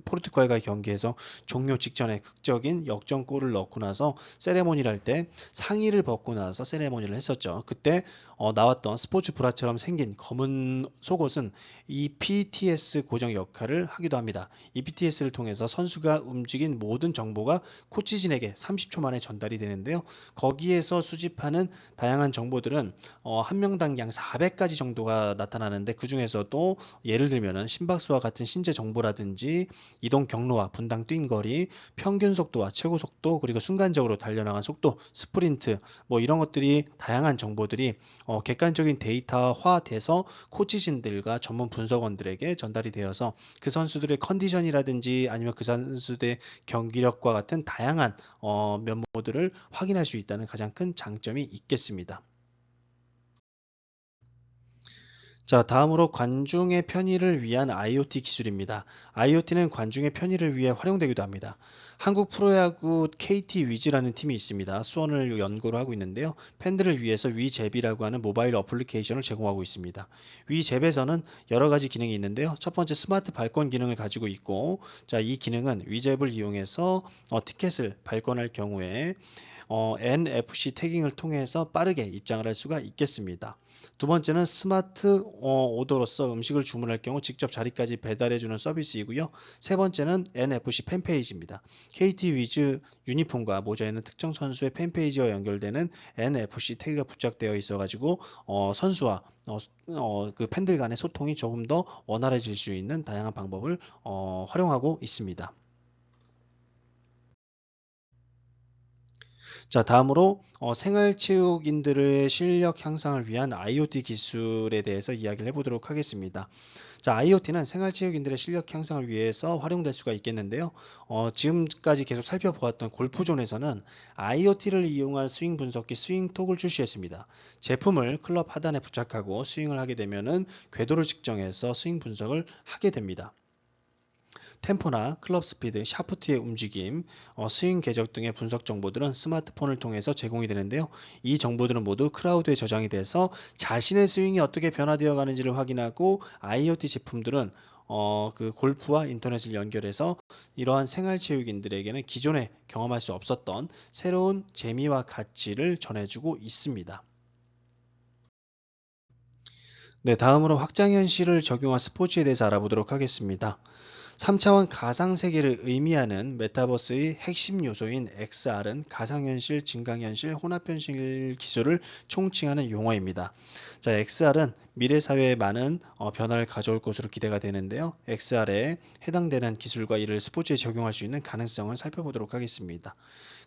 포르투갈과의 경기에서 종료 직전에 극적인 역전골을 넣고 나서 세레모니를 할 때 상의를 벗고 나서 세레모니를 했었죠. 그때 나왔던 스포츠 브라처럼 생긴 검은 속옷 은 EPTS 고정 역할을 하기도 합니다. EPTS를 통해서 선수가 움직인 모든 정보가 코치진에게 30초 만에 전달이 되는데요. 거기에서 수집하는 다양한 정보들은 한 명당 양 400가지 정도가 나타나는데 그 중에서도 예를 들면 심박수와 같은 신체 정보라든지 이동 경로와 분당 뛴 거리, 평균 속도와 최고 속도, 그리고 순간적으로 달려나간 속도, 스프린트 뭐 이런 것들이 다양한 정보들이 객관적인 데이터화돼서 코치진들 전문 분석원들에게 전달이 되어서 그 선수들의 컨디션이라든지 아니면 그 선수들의 경기력과 같은 다양한 면모들을 확인할 수 있다는 가장 큰 장점이 있겠습니다. 자, 다음으로 관중의 편의를 위한 IoT 기술입니다. IoT는 관중의 편의를 위해 활용되기도 합니다. 한국 프로야구 KT 위즈라는 팀이 있습니다. 수원을 연고로 하고 있는데요. 팬들을 위해서 위잽이라고 하는 모바일 어플리케이션을 제공하고 있습니다. 위잽에서는 여러 가지 기능이 있는데요. 첫 번째 스마트 발권 기능을 가지고 있고, 자, 이 기능은 위잽을 이용해서 티켓을 발권할 경우에 NFC 태깅을 통해서 빠르게 입장을 할 수가 있겠습니다. 두 번째는 스마트 오더로서 음식을 주문할 경우 직접 자리까지 배달해주는 서비스이고요. 세 번째는 NFC 팬페이지입니다. KT 위즈 유니폼과 모자에는 특정 선수의 팬페이지와 연결되는 NFC 태그가 부착되어 있어가지고 선수와 그 팬들 간의 소통이 조금 더 원활해질 수 있는 다양한 방법을 활용하고 있습니다. 자, 다음으로 생활체육인들의 실력 향상을 위한 IoT 기술에 대해서 이야기를 해보도록 하겠습니다. 자, IoT는 생활체육인들의 실력 향상을 위해서 활용될 수가 있겠는데요. 지금까지 계속 살펴보았던 골프존에서는 IoT를 이용한 스윙 분석기 스윙톡을 출시했습니다. 제품을 클럽 하단에 부착하고 스윙을 하게 되면은 궤도를 측정해서 스윙 분석을 하게 됩니다. 템포나 클럽 스피드, 샤프트의 움직임, 스윙 궤적 등의 분석 정보들은 스마트폰을 통해서 제공이 되는데요. 이 정보들은 모두 클라우드에 저장이 돼서 자신의 스윙이 어떻게 변화되어 가는지를 확인하고 IoT 제품들은 그 골프와 인터넷을 연결해서 이러한 생활체육인들에게는 기존에 경험할 수 없었던 새로운 재미와 가치를 전해주고 있습니다. 네, 다음으로 확장현실을 적용한 스포츠에 대해서 알아보도록 하겠습니다. 3차원 가상세계를 의미하는 메타버스의 핵심 요소인 XR은 가상현실, 증강현실, 혼합현실 기술을 총칭하는 용어입니다. 자, XR은 미래 사회에 많은 변화를 가져올 것으로 기대가 되는데요. XR에 해당되는 기술과 이를 스포츠에 적용할 수 있는 가능성을 살펴보도록 하겠습니다.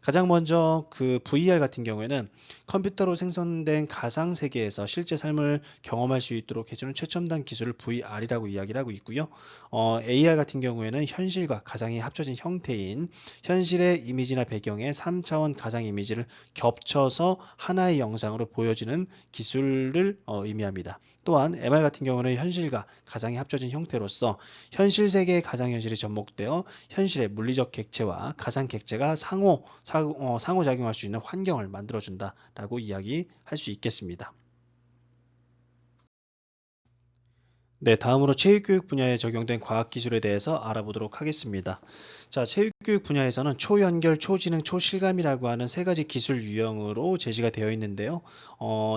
가장 먼저 그 VR 같은 경우에는 컴퓨터로 생성된 가상 세계에서 실제 삶을 경험할 수 있도록 해주는 최첨단 기술을 VR이라고 이야기를 하고 있고요. AR 같은 경우에는 현실과 가상이 합쳐진 형태인 현실의 이미지나 배경에 3차원 가상 이미지를 겹쳐서 하나의 영상으로 보여지는 기술을 의미합니다. 또한 MR 같은 경우는 현실과 가상이 합쳐진 형태로서 현실 세계의 가상현실이 접목되어 현실의 물리적 객체와 가상 객체가 상호작용할 수 있는 환경을 만들어준다라고 이야기할 수 있겠습니다. 네, 다음으로 체육교육 분야에 적용된 과학기술에 대해서 알아보도록 하겠습니다. 자, 체육교육 분야에서는 초연결, 초지능, 초실감이라고 하는 세 가지 기술 유형으로 제시가 되어 있는데요.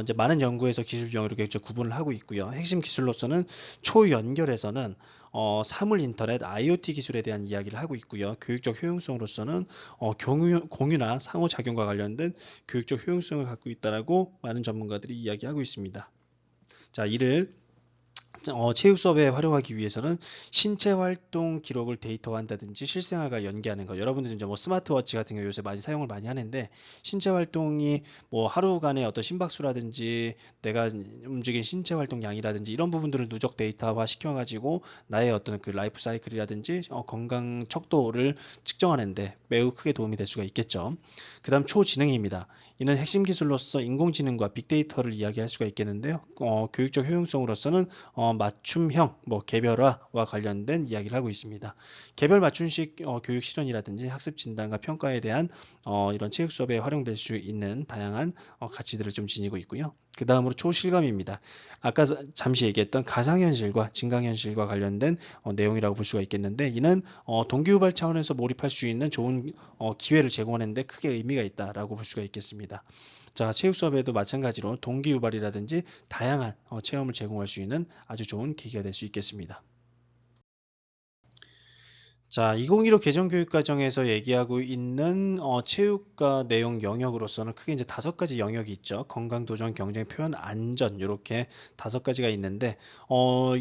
이제 많은 연구에서 기술 유형으로 구분을 하고 있고요. 핵심 기술로서는 초연결에서는 사물 인터넷, IoT 기술에 대한 이야기를 하고 있고요. 교육적 효용성으로서는 공유나 상호작용과 관련된 교육적 효용성을 갖고 있다라고 많은 전문가들이 이야기하고 있습니다. 자, 이를 체육 수업에 활용하기 위해서는 신체 활동 기록을 데이터화한다든지 실생활과 연계하는 것. 여러분들 이제 뭐 스마트워치 같은 경우 요새 많이 사용을 많이 하는데 신체 활동이 뭐 하루간의 어떤 심박수라든지 내가 움직인 신체 활동 양이라든지 이런 부분들을 누적 데이터화 시켜가지고 나의 어떤 그 라이프 사이클이라든지 건강 척도를 측정하는데 매우 크게 도움이 될 수가 있겠죠. 그 다음 초지능입니다. 이는 핵심 기술로서 인공지능과 빅데이터를 이야기할 수가 있겠는데요. 교육적 효용성으로서는 맞춤형, 개별화와 관련된 이야기를 하고 있습니다. 개별 맞춤식 교육 실현이라든지 학습 진단과 평가에 대한 이런 체육 수업에 활용될 수 있는 다양한 가치들을 좀 지니고 있고요. 그 다음으로 초실감입니다. 아까 잠시 얘기했던 가상현실과 증강현실과 관련된 내용이라고 볼 수가 있겠는데 이는 동기유발 차원에서 몰입할 수 있는 좋은 기회를 제공하는 데 크게 의미가 있다라고 볼 수가 있겠습니다. 자, 체육 수업에도 마찬가지로 동기유발이라든지 다양한 체험을 제공할 수 있는 아주 좋은 계기가 될 수 있겠습니다. 자, 2015 개정교육과정에서 얘기하고 있는 체육과 내용 영역으로서는 크게 이제 5가지 영역이 있죠. 건강, 도전, 경쟁, 표현, 안전 이렇게 5가지가 있는데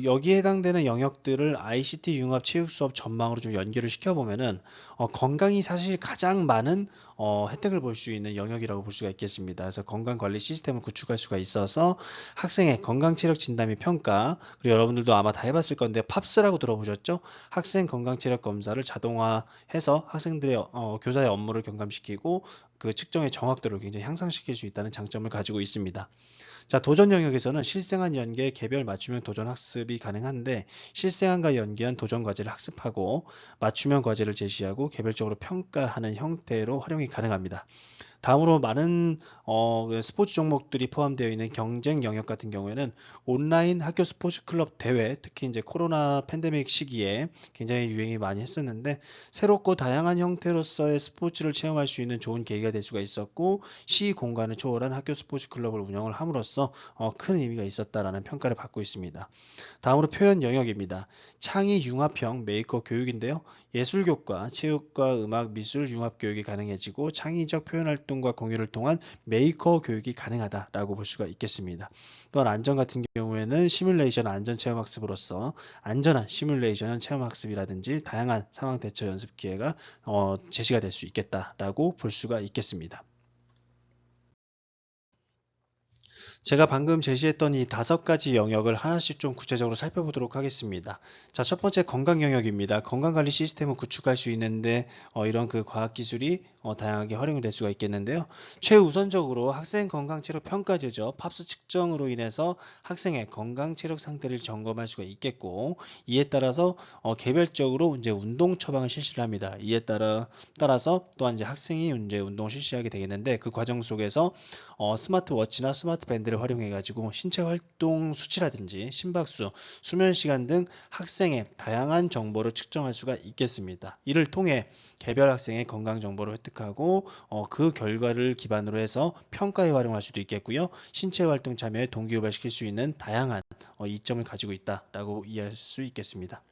여기에 해당되는 영역들을 ICT 융합 체육 수업 전망으로 좀 연결을 시켜보면은 건강이 사실 가장 많은 혜택을 볼 수 있는 영역이라고 볼 수가 있겠습니다. 그래서 건강관리 시스템을 구축할 수가 있어서 학생의 건강체력 진단 및 평가, 그리고 여러분들도 아마 다 해봤을 건데 팝스라고 들어보셨죠? 학생 건강체력 검사를 자동화해서 학생들의 교사의 업무를 경감시키고 그 측정의 정확도를 굉장히 향상시킬 수 있다는 장점을 가지고 있습니다. 자, 도전 영역에서는 실생활 연계 개별 맞춤형 도전 학습이 가능한데 실생활과 연계한 도전 과제를 학습하고 맞춤형 과제를 제시하고 개별적으로 평가하는 형태로 활용이 가능합니다. 다음으로 많은 스포츠 종목들이 포함되어 있는 경쟁 영역 같은 경우에는 온라인 학교 스포츠 클럽 대회, 특히 이제 코로나 팬데믹 시기에 굉장히 유행이 많이 했었는데 새롭고 다양한 형태로서의 스포츠를 체험할 수 있는 좋은 계기가 될 수가 있었고 시 공간을 초월한 학교 스포츠 클럽을 운영을 함으로써 큰 의미가 있었다라는 평가를 받고 있습니다. 다음으로 표현 영역입니다. 창의 융합형 메이커 교육인데요. 예술교과, 체육과 음악, 미술 융합 교육이 가능해지고 창의적 표현 활동과 공유를 통한 메이커 교육이 가능하다라고 볼 수가 있겠습니다. 또한 안전 같은 경우에는 시뮬레이션 안전 체험 학습으로서 안전한 시뮬레이션 체험 학습이라든지 다양한 상황 대처 연습 기회가 제시가 될 수 있겠다라고 볼 수가 있겠습니다. 제가 방금 제시했던 이 5가지 영역을 하나씩 좀 구체적으로 살펴보도록 하겠습니다. 자, 첫 번째 건강 영역입니다. 건강관리 시스템을 구축할 수 있는데 이런 그 과학기술이 다양하게 활용이 될 수가 있겠는데요. 최우선적으로 학생 건강 체력 평가제죠. 팝스 측정으로 인해서 학생의 건강 체력 상태를 점검할 수가 있겠고 이에 따라서 개별적으로 이제 운동 처방을 실시를 합니다. 이에 따라서 또한 이제 학생이 이제 운동을 실시하게 되겠는데 그 과정 속에서 스마트워치나 스마트 밴드를 활용해 가지고 신체 활동 수치라든지 심박수, 수면 시간 등 학생의 다양한 정보를 측정할 수가 있겠습니다. 이를 통해 개별 학생의 건강 정보를 획득하고 그 결과를 기반으로 해서 평가에 활용할 수도 있겠고요. 신체 활동 참여에 동기유발시킬 수 있는 다양한 이점을 가지고 있다라고 이해할 수 있겠습니다.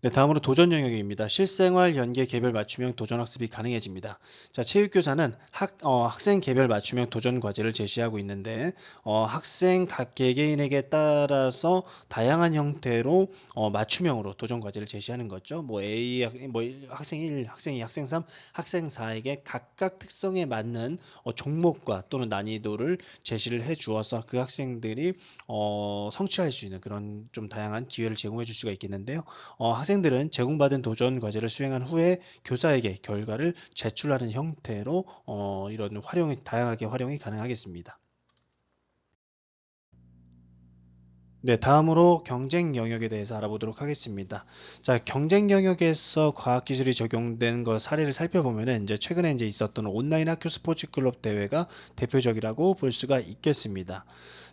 네, 다음으로 도전 영역입니다. 실생활 연계 개별 맞춤형 도전 학습이 가능해집니다. 자, 체육교사는 학생 개별 맞춤형 도전 과제를 제시하고 있는데 학생 각 개개인에게 따라서 다양한 형태로 맞춤형으로 도전 과제를 제시하는 거죠. 학생 1, 학생 2, 학생 3, 학생 4에게 각각 특성에 맞는 종목과 또는 난이도를 제시를 해 주어서 그 학생들이 성취할 수 있는 그런 좀 다양한 기회를 제공해 줄 수가 있겠는데요. 학생들은 제공받은 도전 과제를 수행한 후에 교사에게 결과를 제출하는 형태로 이런 다양하게 활용이 가능하겠습니다. 네, 다음으로 경쟁 영역에 대해서 알아보도록 하겠습니다. 자, 경쟁 영역에서 과학기술이 적용된 사례를 살펴보면은 최근에 있었던 온라인 학교 스포츠 클럽 대회가 대표적이라고 볼 수가 있겠습니다.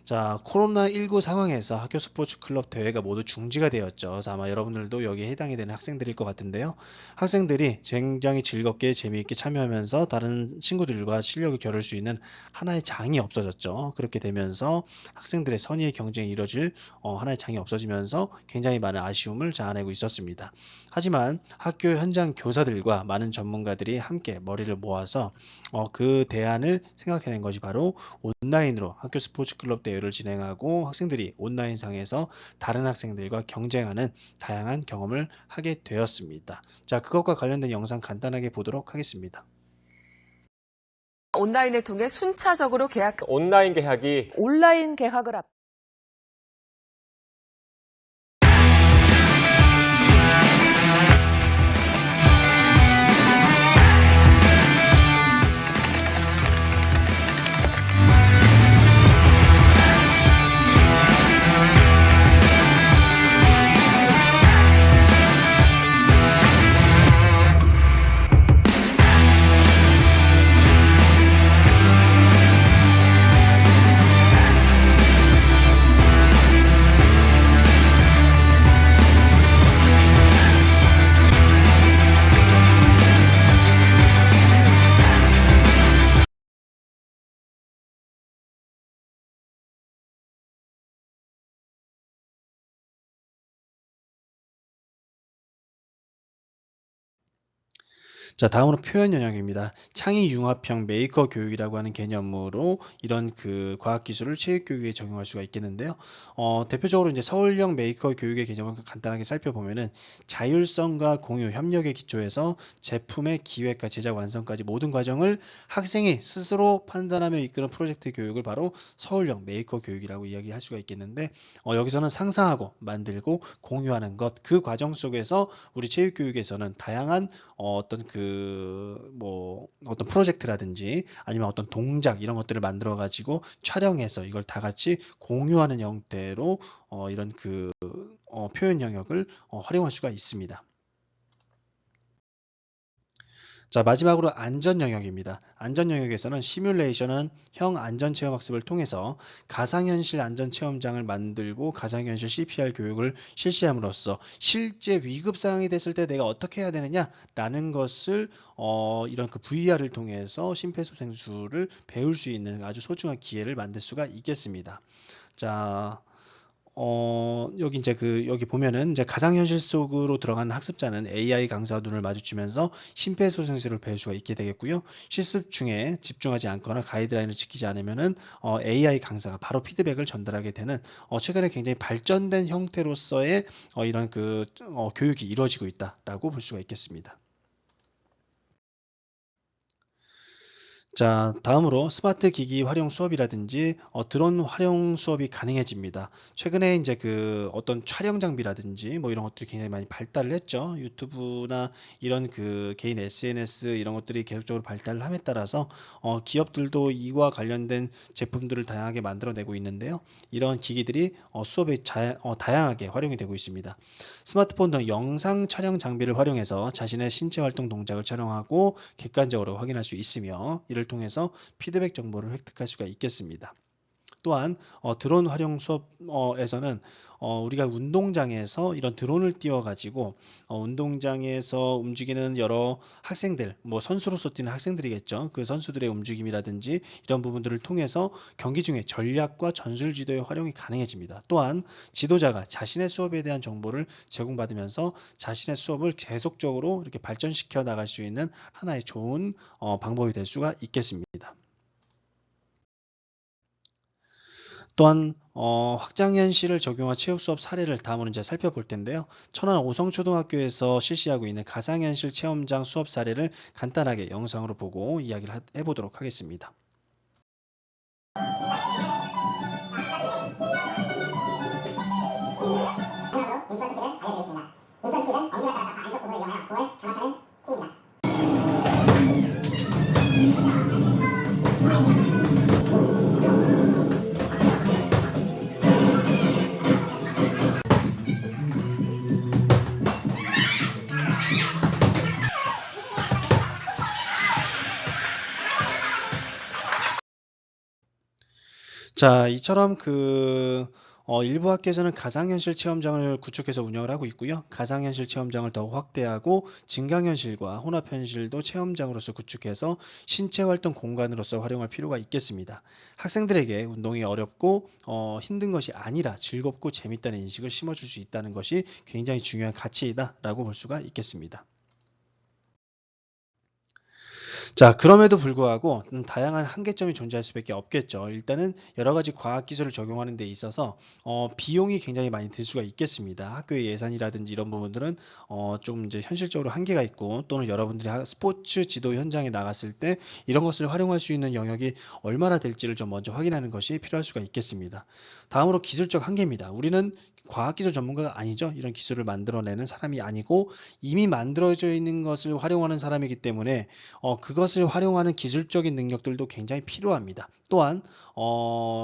자, 코로나19 상황에서 학교 스포츠 클럽 대회가 모두 중지가 되었죠. 그래서 아마 여러분들도 여기에 해당이 되는 학생들일 것 같은데요. 학생들이 굉장히 즐겁게 재미있게 참여하면서 다른 친구들과 실력을 겨룰 수 있는 하나의 장이 없어졌죠. 그렇게 되면서 학생들의 선의의 경쟁이 이뤄질 하나의 장이 없어지면서 굉장히 많은 아쉬움을 자아내고 있었습니다. 하지만 학교 현장 교사들과 많은 전문가들이 함께 머리를 모아서 그 대안을 생각해낸 것이 바로 온라인으로 학교 스포츠 클럽 대회를 진행하고 학생들이 온라인상에서 다른 학생들과 경쟁하는 다양한 경험을 하게 되었습니다. 자, 그것과 관련된 영상 간단하게 보도록 하겠습니다. 온라인을 통해 순차적으로 온라인 계약이 온라인 개학을 앞 자, 다음으로 표현 영역입니다. 창의 융합형 메이커 교육이라고 하는 개념으로 이런 그 과학 기술을 체육 교육에 적용할 수가 있겠는데요. 대표적으로 서울형 메이커 교육의 개념을 간단하게 살펴보면은 자율성과 공유, 협력의 기초에서 제품의 기획과 제작 완성까지 모든 과정을 학생이 스스로 판단하며 이끄는 프로젝트 교육을 바로 서울형 메이커 교육이라고 이야기할 수가 있겠는데 여기서는 상상하고 만들고 공유하는 것, 그 과정 속에서 우리 체육 교육에서는 다양한 어떤 그 뭐 어떤 프로젝트라든지 아니면 어떤 동작 이런 것들을 만들어 가지고 촬영해서 이걸 다 같이 공유하는 형태로 이런 표현 영역을 활용할 수가 있습니다. 자, 마지막으로 안전 영역입니다. 안전 영역에서는 시뮬레이션은 형 안전체험 학습을 통해서 가상현실 안전체험장을 만들고 가상현실 CPR 교육을 실시함으로써 실제 위급 상황이 됐을 때 내가 어떻게 해야 되느냐라는 것을 이런 VR을 통해서 심폐소생술을 배울 수 있는 아주 소중한 기회를 만들 수가 있겠습니다. 자, 여기 이제 여기 보면은 이제 가상현실 속으로 들어가는 학습자는 AI 강사와 눈을 마주치면서 심폐소생술을 배울 수가 있게 되겠고요. 실습 중에 집중하지 않거나 가이드라인을 지키지 않으면은 AI 강사가 바로 피드백을 전달하게 되는 최근에 굉장히 발전된 형태로서의 이런 교육이 이루어지고 있다라고 볼 수가 있겠습니다. 자, 다음으로 스마트 기기 활용 수업이라든지 드론 활용 수업이 가능해집니다. 최근에 이제 어떤 촬영 장비라든지 뭐 이런 것들이 굉장히 많이 발달을 했죠. 유튜브나 이런 개인 SNS 이런 것들이 계속적으로 발달을 함에 따라서 기업들도 이와 관련된 제품들을 다양하게 만들어내고 있는데요. 이런 기기들이 수업에 다양하게 활용이 되고 있습니다. 스마트폰 등 영상 촬영 장비를 활용해서 자신의 신체 활동 동작을 촬영하고 객관적으로 확인할 수 있으며 이를 통해서 피드백 정보를 획득할 수가 있겠습니다. 또한 드론 활용 수업에서는 우리가 운동장에서 이런 드론을 띄워 가지고 운동장에서 움직이는 여러 학생들, 뭐 선수로서 뛰는 학생들이겠죠. 그 선수들의 움직임이라든지 이런 부분들을 통해서 경기 중에 전략과 전술 지도의 활용이 가능해집니다. 또한 지도자가 자신의 수업에 대한 정보를 제공받으면서 자신의 수업을 계속적으로 이렇게 발전시켜 나갈 수 있는 하나의 좋은 방법이 될 수가 있겠습니다. 또한 확장현실을 적용한 체육 수업 사례를 다음으로 이제 살펴볼 텐데요. 천안 오성초등학교에서 실시하고 있는 가상현실 체험장 수업 사례를 간단하게 영상으로 보고 이야기를 해보도록 하겠습니다. 자, 이처럼 일부 학교에서는 가상현실 체험장을 구축해서 운영을 하고 있고요. 가상현실 체험장을 더욱 확대하고 증강현실과 혼합현실도 체험장으로서 구축해서 신체활동 공간으로서 활용할 필요가 있겠습니다. 학생들에게 운동이 어렵고 힘든 것이 아니라 즐겁고 재밌다는 인식을 심어줄 수 있다는 것이 굉장히 중요한 가치이다라고 볼 수가 있겠습니다. 자, 그럼에도 불구하고 다양한 한계점이 존재할 수밖에 없겠죠. 일단은 여러 가지 과학기술을 적용하는 데 있어서 비용이 굉장히 많이 들 수가 있겠습니다. 학교의 예산이라든지 이런 부분들은 좀 이제 현실적으로 한계가 있고 또는 여러분들이 스포츠 지도 현장에 나갔을 때 이런 것을 활용할 수 있는 영역이 얼마나 될지를 좀 먼저 확인하는 것이 필요할 수가 있겠습니다. 다음으로 기술적 한계입니다. 우리는 과학기술 전문가가 아니죠. 이런 기술을 만들어내는 사람이 아니고 이미 만들어져 있는 것을 활용하는 사람이기 때문에 그것을 활용하는 기술적인 능력들도 굉장히 필요합니다. 또한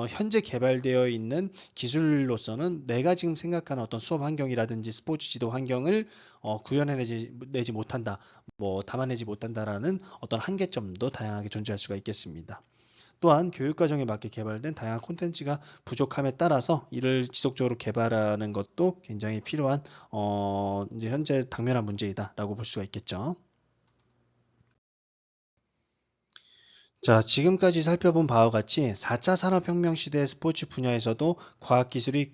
현재 개발되어 있는 기술로서는 내가 지금 생각하는 어떤 수업 환경이라든지 스포츠 지도 환경을 구현해내지 못한다, 담아내지 못한다라는 어떤 한계점도 다양하게 존재할 수가 있겠습니다. 또한 교육과정에 맞게 개발된 다양한 콘텐츠가 부족함에 따라서 이를 지속적으로 개발하는 것도 굉장히 필요한 이제 현재 당면한 문제이다라고 볼 수가 있겠죠. 자, 지금까지 살펴본 바와 같이 4차 산업혁명 시대의 스포츠 분야에서도 과학기술이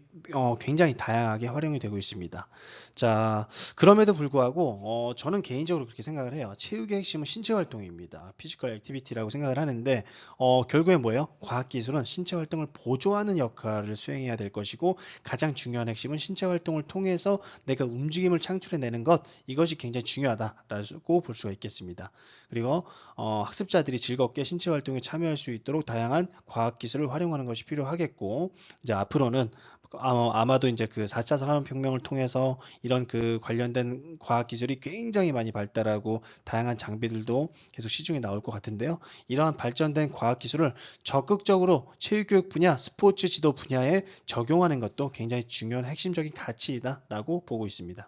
굉장히 다양하게 활용이 되고 있습니다. 자, 그럼에도 불구하고 저는 개인적으로 그렇게 생각을 해요. 체육의 핵심은 신체활동입니다. 피지컬 액티비티라고 생각을 하는데 결국엔 뭐예요? 과학기술은 신체활동을 보조하는 역할을 수행해야 될 것이고 가장 중요한 핵심은 신체활동을 통해서 내가 움직임을 창출해내는 것, 이것이 굉장히 중요하다라고 볼 수가 있겠습니다. 그리고 학습자들이 즐겁게 신체활동에 참여할 수 있도록 다양한 과학기술을 활용하는 것이 필요하겠고 이제 앞으로는 아마도 이제 그 4차 산업혁명을 통해서 이런 그 관련된 과학기술이 굉장히 많이 발달하고 다양한 장비들도 계속 시중에 나올 것 같은데요. 이러한 발전된 과학기술을 적극적으로 체육교육 분야, 스포츠 지도 분야에 적용하는 것도 굉장히 중요한 핵심적인 가치이다라고 보고 있습니다.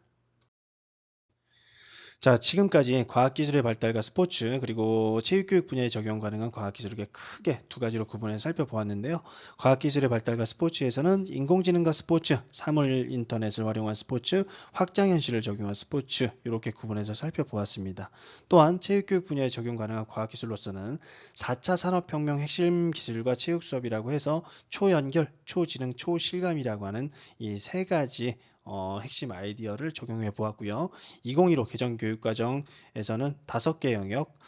자, 지금까지 과학기술의 발달과 스포츠 그리고 체육교육 분야에 적용 가능한 과학기술을 크게 두 가지로 구분해서 살펴보았는데요. 과학기술의 발달과 스포츠에서는 인공지능과 스포츠, 사물 인터넷을 활용한 스포츠, 확장현실을 적용한 스포츠 이렇게 구분해서 살펴보았습니다. 또한 체육교육 분야에 적용 가능한 과학기술로서는 4차 산업혁명 핵심 기술과 체육 수업이라고 해서 초연결, 초지능, 초실감이라고 하는 이 세 가지 핵심 아이디어를 적용해 보았고요. 2015 개정교육과정에서는 5개 영역,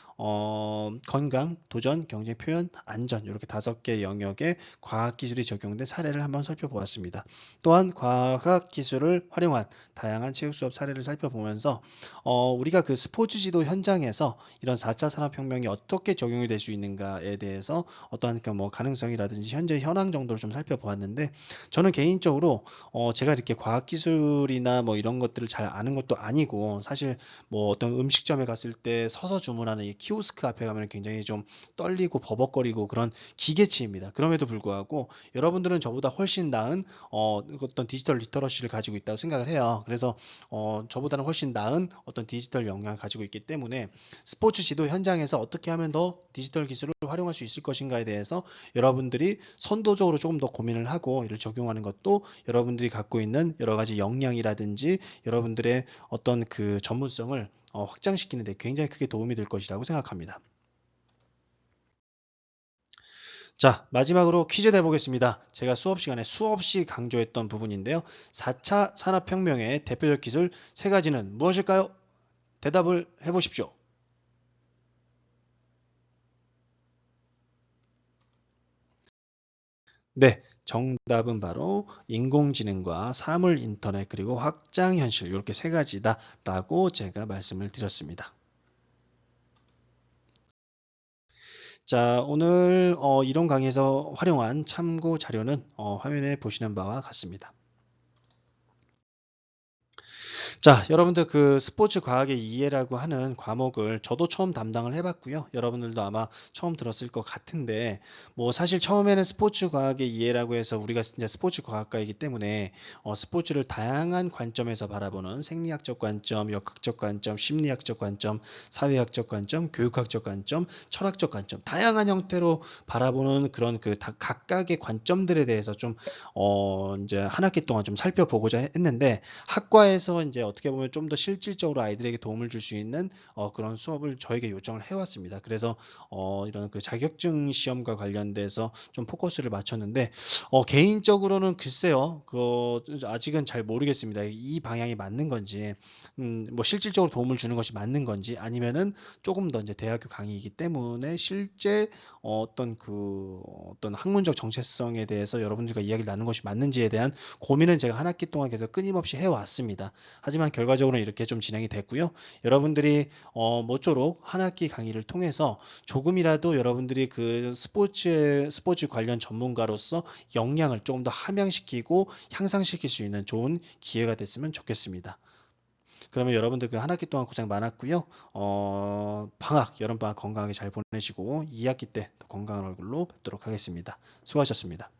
건강, 도전, 경쟁, 표현, 안전 이렇게 5개 영역의 과학기술이 적용된 사례를 한번 살펴보았습니다. 또한 과학기술을 활용한 다양한 체육수업 사례를 살펴보면서 우리가 그 스포츠 지도 현장에서 이런 4차 산업혁명이 어떻게 적용이 될 수 있는가에 대해서 어떠한 뭐 가능성이라든지 현재 현황 정도를 좀 살펴보았는데 저는 개인적으로 제가 이렇게 과학기술이나 뭐 이런 것들을 잘 아는 것도 아니고 사실 뭐 어떤 음식점에 갔을 때 서서 주문하는 이 키오스크 앞에 가면 굉장히 좀 떨리고 버벅거리고 그런 기계치입니다. 그럼에도 불구하고 여러분들은 저보다 훨씬 나은 어떤 디지털 리터러시를 가지고 있다고 생각을 해요. 그래서 저보다는 훨씬 나은 어떤 디지털 역량을 가지고 있기 때문에 스포츠 지도 현장에서 어떻게 하면 더 디지털 기술을 활용할 수 있을 것인가에 대해서 여러분들이 선도적으로 조금 더 고민을 하고 이를 적용하는 것도 여러분들이 갖고 있는 여러 가지 역량이라든지 여러분들의 어떤 그 전문성을 확장시키는 데 굉장히 크게 도움이 될 것이라고 생각합니다. 자, 마지막으로 퀴즈 내보겠습니다. 제가 수업 시간에 수없이 강조했던 부분인데요. 4차 산업혁명의 대표적 기술 3가지는 무엇일까요? 대답을 해보십시오. 네, 정답은 바로 인공지능과 사물 인터넷 그리고 확장현실 이렇게 3가지다 라고 제가 말씀을 드렸습니다. 자, 오늘 이론 강의에서 활용한 참고 자료는 화면에 보시는 바와 같습니다. 자, 여러분들 그 스포츠 과학의 이해라고 하는 과목을 저도 처음 담당을 해봤고요. 여러분들도 아마 처음 들었을 것 같은데 뭐 사실 처음에는 스포츠 과학의 이해라고 해서 우리가 이제 스포츠 과학과이기 때문에 스포츠를 다양한 관점에서 바라보는 생리학적 관점, 역학적 관점, 심리학적 관점, 사회학적 관점, 교육학적 관점, 철학적 관점 다양한 형태로 바라보는 그런 그 각각의 관점들에 대해서 좀 이제 한 학기 동안 좀 살펴보고자 했는데 학과에서 이제 어떻게 보면 좀 더 실질적으로 아이들에게 도움을 줄 수 있는 그런 수업을 저에게 요청을 해왔습니다. 그래서 이런 그 자격증 시험과 관련돼서 좀 포커스를 맞췄는데 개인적으로는 글쎄요, 아직은 잘 모르겠습니다. 이 방향이 맞는 건지, 뭐 실질적으로 도움을 주는 것이 맞는 건지, 아니면은 조금 더 이제 대학교 강의이기 때문에 실제 어떤 학문적 정체성에 대해서 여러분들과 이야기를 나누는 것이 맞는지에 대한 고민은 제가 한 학기 동안 계속 끊임없이 해왔습니다. 하지만 결과적으로 이렇게 좀 진행이 됐고요. 여러분들이 모쪼록 한 학기 강의를 통해서 조금이라도 여러분들이 그 스포츠 관련 전문가로서 역량을 조금 더 함양시키고 향상시킬 수 있는 좋은 기회가 됐으면 좋겠습니다. 그러면 여러분들 그 한 학기 동안 고생 많았고요. 여름방학 건강하게 잘 보내시고 2학기 때 더 건강한 얼굴로 뵙도록 하겠습니다. 수고하셨습니다.